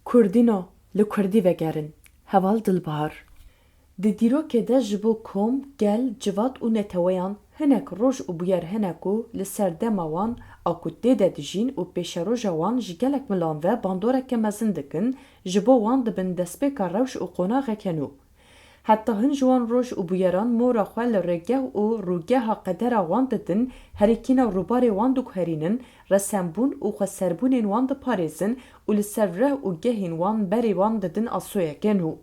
Kurdîno li Kurdî vegerin. Heval dilbihar. Di dîrokê de ji bo kom, gel, civat û neteweyan hinek roj û bûyer hene ku li ser dema wan a ku tê de dijîn û pêşeroja wan ji gelek milan ve bandoreke mezin dikin, ji bo wan dibin destpêka rewş û qonaxeke nû. Heta hin ji wan roj û bûyeran mora xwe li rêgeh û rûgeha qedera wan didin, herîkîna rûbarê wan diguherînin, resembûn û xweserbûnên wan diparêzin û li ser reh û gehên wan berê wan didin asoyeke nû.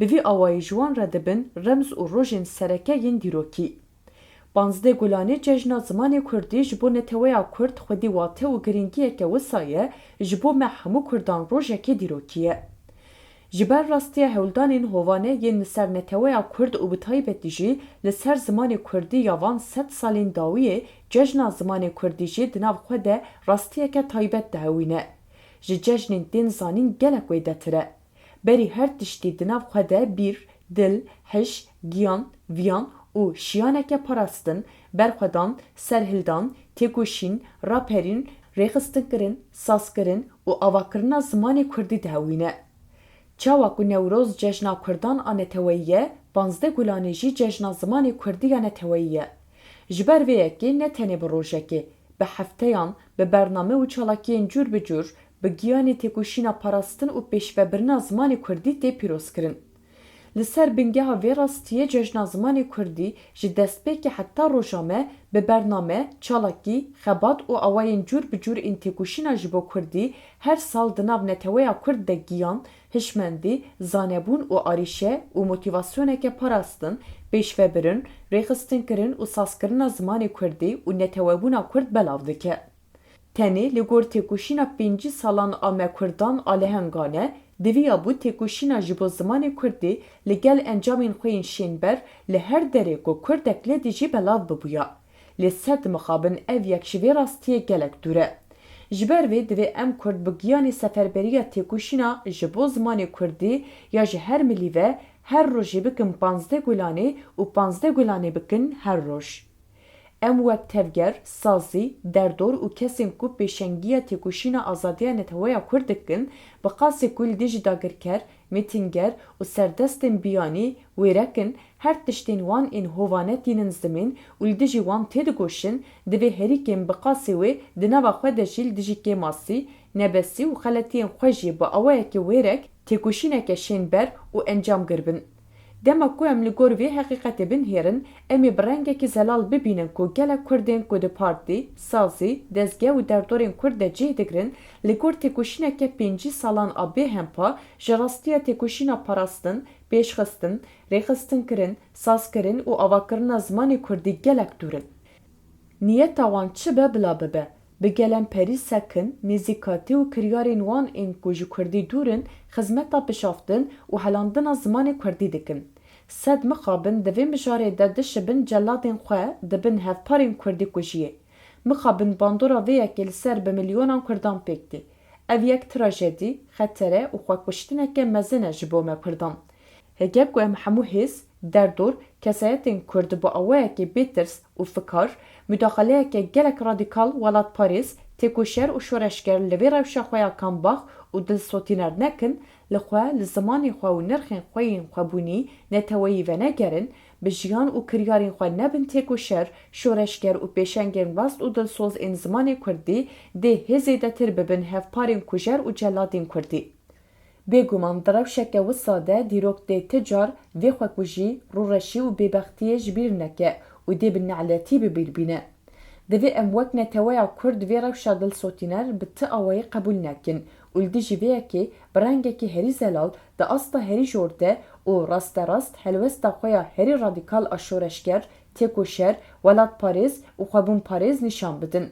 Bi vî awayî ji wan re dibin remz û rojên sereke yên dîrokî. 15 Gulanê cejna zimanê Kurdî ji bo neteweya Kurd xwedî wate û giringiyeke wisa ye, ji bo me hemû Kurdan rojekê dîrokî ye. Ji ber rastiya hewldanên hovane yên li ser neteweya Kurd û bi taybetî jî li ser zimanê Kurdî ya van 100 salên dawiyê, cejna zimanê Kurdî jî di nav xwe de rastiyeke taybet dihewîne. Ji cejnên tên zanîn gelek wêdetir e. Berî her tiştî di nav xwe de bîr, dil, hiş, giyan, viyan û şiyaneke parastin, berxwedan, serhildan, têkoşîn, raperîn, rêxistinkirin, sazkirin û avakirina zimanê Kurdî dihewîne. Çawa ku Newroz cejna Kurdan a neteweyî ye, 15 Gulanê jî cejna zimanê Kurdî ya neteweyî ye. Ji ber vê yekê ne tenê bi rojekê, bi hefteyan, bi bername û çalakiyên cûr bi cûr, bi giyanê têkoşîna parastin û pêşvebirina zimanê Kurdî tê pîrozkirin. Li ser bingeha vê rastiyê cejna zimanê Kurdî ji destpêkê heta roja me bi bername, çalakî, xebat û awayên cûr bi cûr ên têkoşîna ji bo Kurdî her sal di nav neteweya Kurd de giyan, hişmendî, zanebûn û arîşe û motivasyoneke parastin, pêşvebirin, rêxistinkirin û sazkirina zimanê Kurdî û netewebûna Kurd belav dike. Tenê li gor têkoşîna 5 salan a me Kurdan a lehengane, divîya bû têkoşîna ji bo zimanê Kurdî li gel encamên xwe yên şênber li her derê ku Kurdek lêdî jî belav bibûya. Lê sed mixabin ev yek ji vê rastiyê gelek dûr e. Ji ber vê divê em Kurd bi giyanê seferberiya têkoşîna ji bo zimanê Kurdî ya ji her milî ve her rojê bikin 15 Gulanê û 15 Gulanê bikin her roj. Em wek tevger, sazî, derdor û kesên ku pêşengiya têkoşîna azadiya neteweya Kurd dikin, bi qasê ku li dî jî dagirker, mîtînger û serdestên biyanî, wêrekin, her tiştên wan ên hovane tînin zimên û li dijî wan tê digoşin, divê herîkên bi qasê wê di nava xwe de jî li dijî kêmasî, nebesî û xeletiyên xwe jî bi awayekî wêrek têkoşîneke şênber û encamgir bin. Dema ku em li gor vê heqîqetê binhêrin, em ê bi rengekî zelal bibînin ku gelek Kurdên ku di partî, sazî, dezgeh û derdorên Kurd de cih digirin, li gor têkoşîneke 5 salan a bêhempa ji rastiya têkoşîna parastin, pêşxistin, rêxistinkirin, sazkirin û avakirina zimanê Kurdî gelek dûr in. Niyeta wan çi be bila bibe. Bi gelemperî sekin, nêzîkatî û kiryarên wan ên ku ji Kurdî dûr in, xizmeta pişaftin û helandina zimanê Kurdî dikin. Sed mixabin di vê mijarê de dişibin celadên xwe dibin hevparên Kurdî kujiyê. Mixabin bandora vê yekê li ser bi milyonan Kurdan pêk tê. Ev yek trajedî, xetere û xwekuştineke mezin e ji bo me Kurdan. Hege ku em hemû hêz, derdor, kesayetên Kurd bi awayekê bêtirs û fikar, müdaxaleyeke gelek radîkal welatparêz, têkoşer û şoreşger li vê rewşa xwe ya kambax û dilsotîner nekin, li xwe, li zimanê xwe û nirxên xwe yên xwebûnî neteweyî venegerin, bi jiyan û kiryarên xwe nebin têkoşer, şoreşger û pêşengên rast û dilsoz ên zimanê Kurdî dê hêzê de tir bibin hevparên kujer û celadên Kurdî. Bêguman di rewşeke wisa de dîrok dê ti car vê xwekujî, rûreşî û bêbextiyê ji bîr neke û dê bi neletî bibîr bîne. Divê em wek neteweya Kurd vê rewşa dilsotîner bi ti awayî qebûl nekin û li dijî vê yekê bi rengekî herî zelal di asta herî jor de û rasterast helwesta xwe ya herî radîkal a şoreşger, têkoşer, welatparêz û xwebûnparêz nîşan bidin.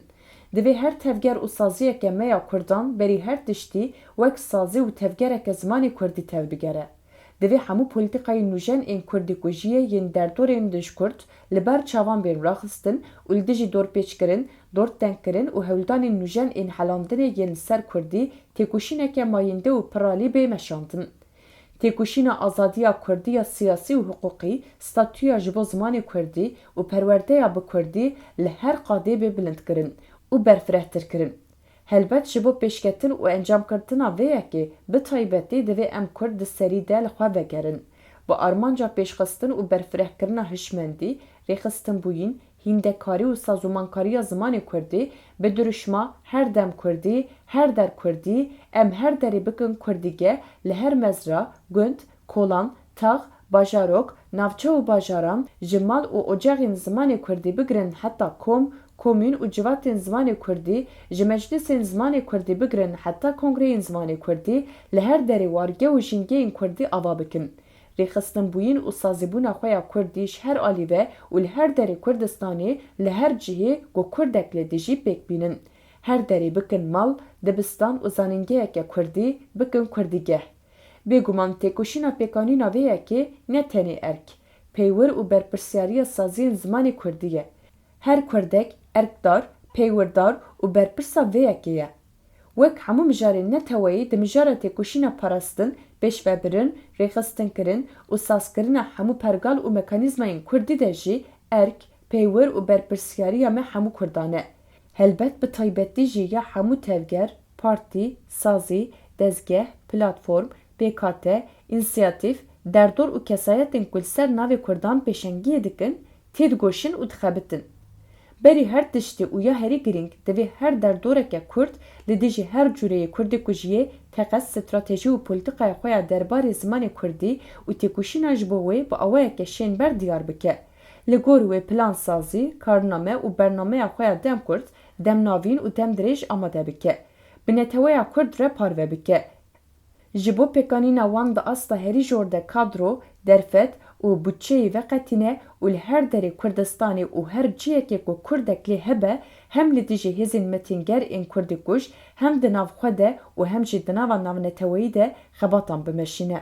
Divê her tevger û saziyeke me ya Kurdan berî her tiştî wek sazî û tevgereke zimanê Kurdî tev bigere. Divê hemû polîtîkayên nûjen ên Kurdî kujiyê yên derdorên dijkurt li ber çavan bên raxistin û li dijî dorpêçkirin, dortengkirin û hewldanên nûjen ên helandinê yên li ser Kurdî têkoşîneke mayînde û piralî bê meşandin. Têkoşîna azadiya Kurdî ya siyasî û hiqûqî, statûya ji bo zimanê Kurdî û perwerdeya bi Kurdî li her qadê bê bilindkirin û berfirehtir kirin. Helbet ji bo pêşketin û encamkirtina vê yekê bi taybetî divê em Kurd di serî de li xwe vegerin. Bi armanca pêşxistin û berfirehkirina hişmendî, rêxistinbûyîn, hîndekarî û sazûmankariya zimanê Kurdî, bi duruşma her dem Kurdî, her der Kurdî, em her derê bikin Kurdîgeh li her mezra, gund, kolan, tax, bajarok, navçe û bajaran, ji mal û ocağên zimanê Kurdî bigirin heta kom, komün û civatên zimanê Kurdî, ji meclisên zimanê Kurdî bigirin heta kongreyên zimanê Kurdî, li her derê wargeh û jîngehên Kurdî ava bikin. Rêxistinbûyîn û sazîbûna xwe ya Kurdî ji her alî ve û li her derê Kurdistanê li her cihê got Kurdek lê dijî pêkbînin. Her derê bikin mal, dibistan û zanîngeheke Kurdî, bikin Kurdîgeh. Bêguman têkoşîna pêkanîna vê yekê ne tenê erk, pêwir û berpirsyariya saziyên zimanê Kurdî ye. Her Kurdek erkdar, pêwirdar û berpirsa vê yekê ye. Wek hemû mijarên neteweyî di mijara têkoşîna parastin, pêşvebirin, rêxistinkirin û sazkirina hemû pergal û mekanîzmayên Kurdî de jî erk, pêwir û berpirsyariya me hemû Kurdan e. Helbet bi taybetî jî ya hemû tevger, partî, sazî, dezgeh, platform, PKT, însiyatîv, derdor û kesayetên ku li ser navê Kurdan pêşengiyê dikin, tê digoşin û dixebitin. Berî her tiştî û ya herî girîng divê her derdoreke Kurd li dijî her cûreyê Kurdî ku jiyê teqet stratejî û polîtikaya xwe ya derbarê zimanê Kurdî û têkoşîna ji bo wê bi awayeke şênber diyar bike. Li gor wê plansazî, karname û bernameya xwe ya dem Kurd, demnavîn û demdirêj amade bike. Bi neteweya Kurd re parve bike. Ji bo pêkanîna wan di asta herî jor de kadro, derfet û bütçeyê veqetîne û li her derê Kurdistanê û her ciyekê ku Kurdek lê hebe hem li dijî hêzên metînger ên Kurdî kuj, hem di nav xwe de û hem jî di nava navneteweyî de xebatan bimeşîne.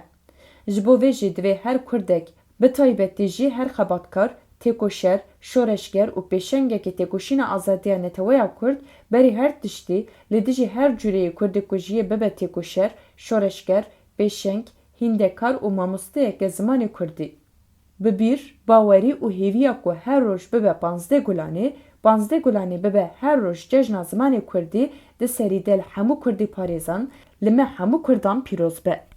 Ji bo vê jî divê her Kurdek, bi taybetî jî her xebatkar, têkoşer, şoreşger û pêşengekê têkoşîna azadiya neteweya Kurd berî her tiştî li dijî her cûreyê Kurdî ku jiyê bibe têkoşer, şoreşger, pêşeng, hîndekar û mamosteyeke zimanê Kurdî. Bi bîr, bawerî û hêviya ku her roj bibe 15 Gulanê, 15 Gulanê bibe her roj cejna zimanê Kurdî di serî de li hemû Kurdî parêzan, li me hemû Kurdan pîroz be.